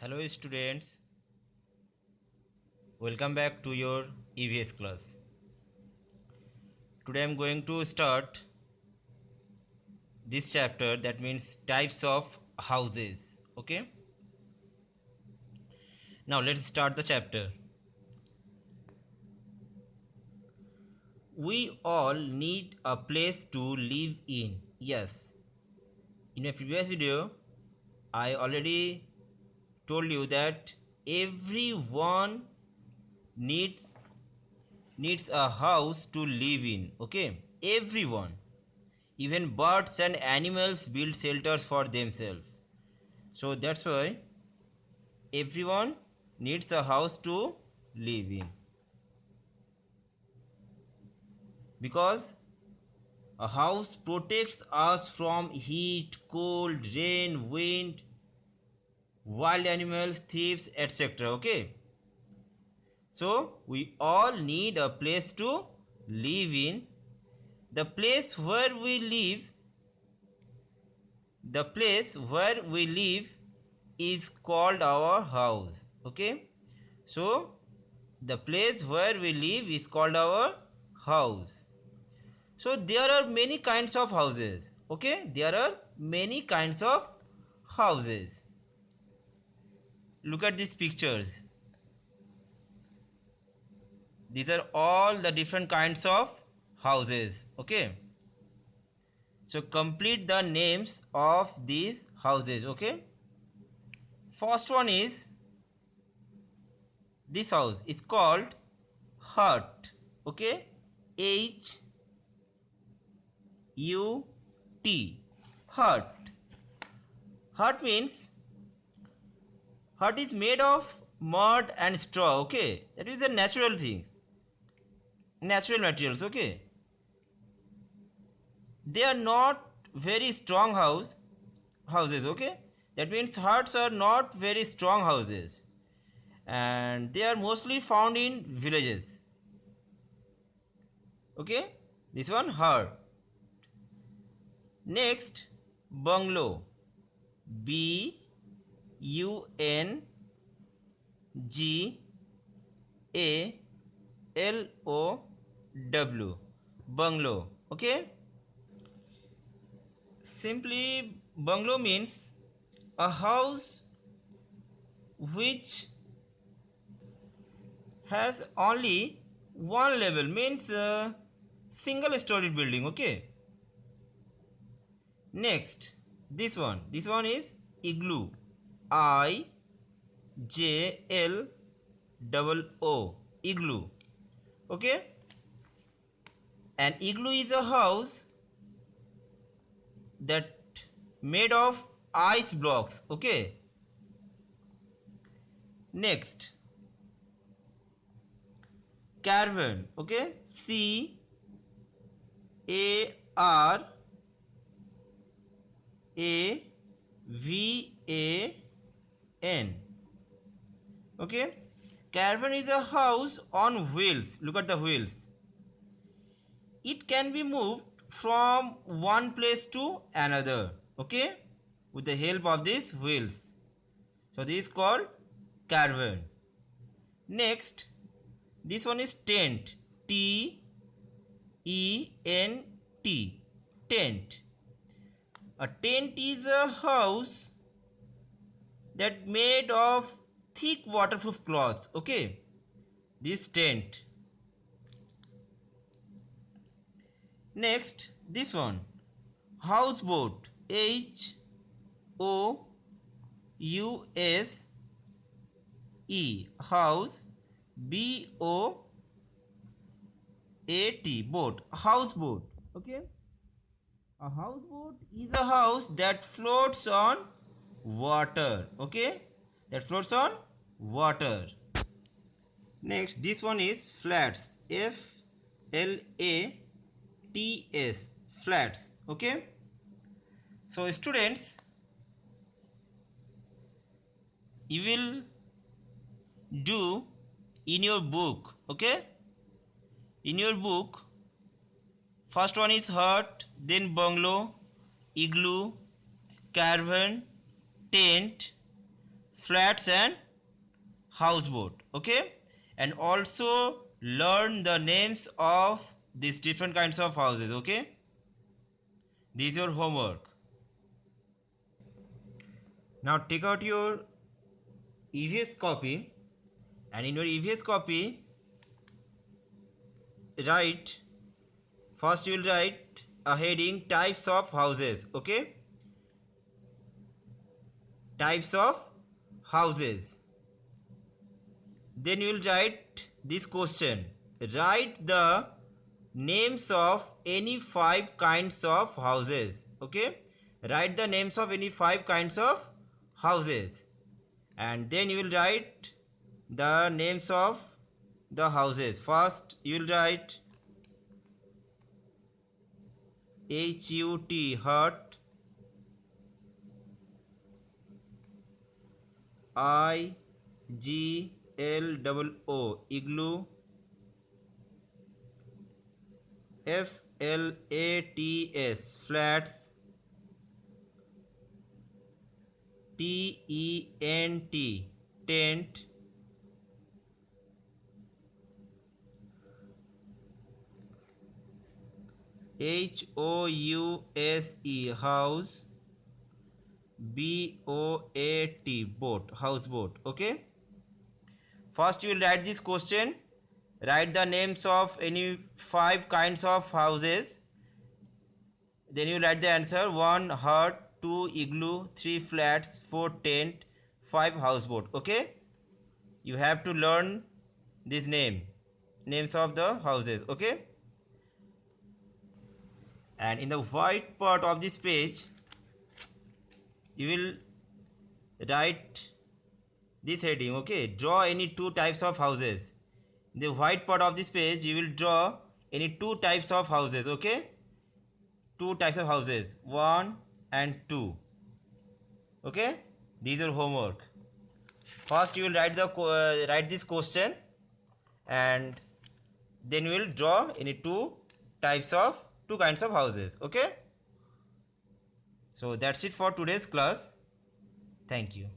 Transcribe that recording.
Hello students, welcome back to your EVS class. Today I am going to start this chapter, that means types of houses. Okay, now let's start the chapter. We all need a place to live in. Yes, in my previous video I already told you that everyone needs needs a house to live in. Okay, everyone. Even birds and animals build shelters for themselves. So that's why everyone needs a house to live in. Because a house protects us from heat, cold, rain, wind, wild animals, thieves, etc. Okay. So we all need a place to live in. The place where we live, the place where we live is called our house. Okay. So the place where we live is called our house. So there are many kinds of houses. Okay, there are many kinds of houses. Look at these pictures. These are all the different kinds of houses. Okay, so complete the names of these houses. Okay, first one is this house. It's called hut. Okay, Hut. Hut. Hut means hut is made of mud and straw. Okay, that is the natural things, natural materials. Okay, they are not very strong houses. Okay, that means huts are not very strong houses, and they are mostly found in villages. Okay, this one hut. Next, bungalow. Bungalow. Bungalow. Okay, simply bungalow means a house which has only one level, means single storied building. Okay, next this one is igloo. IJLOO, igloo. Okay, an igloo is a house that made of ice blocks. Okay, next caravan. Okay, CARAVAN. Okay, caravan is a house on wheels. Look at the wheels. It can be moved from one place to another. Okay, with the help of these wheels. So this is called caravan. Next, this one is tent. TENT. Tent. A tent is a house that made of thick waterproof cloth. Okay, this tent. Next, this one, houseboat. HOUSE, house. BOAT, boat. Houseboat. Okay, a houseboat is a house that floats on water. Okay, that floats on water. Next, this one is flats. FLATS, flats. Okay, so students, you will do in your book. Okay, in your book, first one is hut, then bungalow, igloo, caravan, tent, flats and houseboat. Okay, and also learn the names of these different kinds of houses. Okay, this is your homework. Now take out your EVS copy, and in your EVS copy write, first you will write a heading, types of houses. Okay, types of houses. Then you will write this question, write the names of any 5 kinds of houses. Okay, write the names of any 5 kinds of houses, and then you will write the names of the houses. First you will write HUT, hut, IGLO, igloo, FLATS, flats, TENT, tent, HOUSE, house, BOAT, boat, houseboat. Okay, first you will write this question, write the names of any 5 kinds of houses, then you write the answer, 1 hut, 2 igloo, 3 flats, 4 tent, 5 houseboat. Okay, you have to learn this names of the houses. Okay, and in the white part of this page you will write this heading. Okay, draw any 2 types of houses. In the white part of this page you will draw any 2 types of houses. Okay, 2 types of houses, 1 and 2. Okay, these are homework. First you will write this question, and then you will draw any 2 kinds of houses. Okay, so that's it for today's class. Thank you.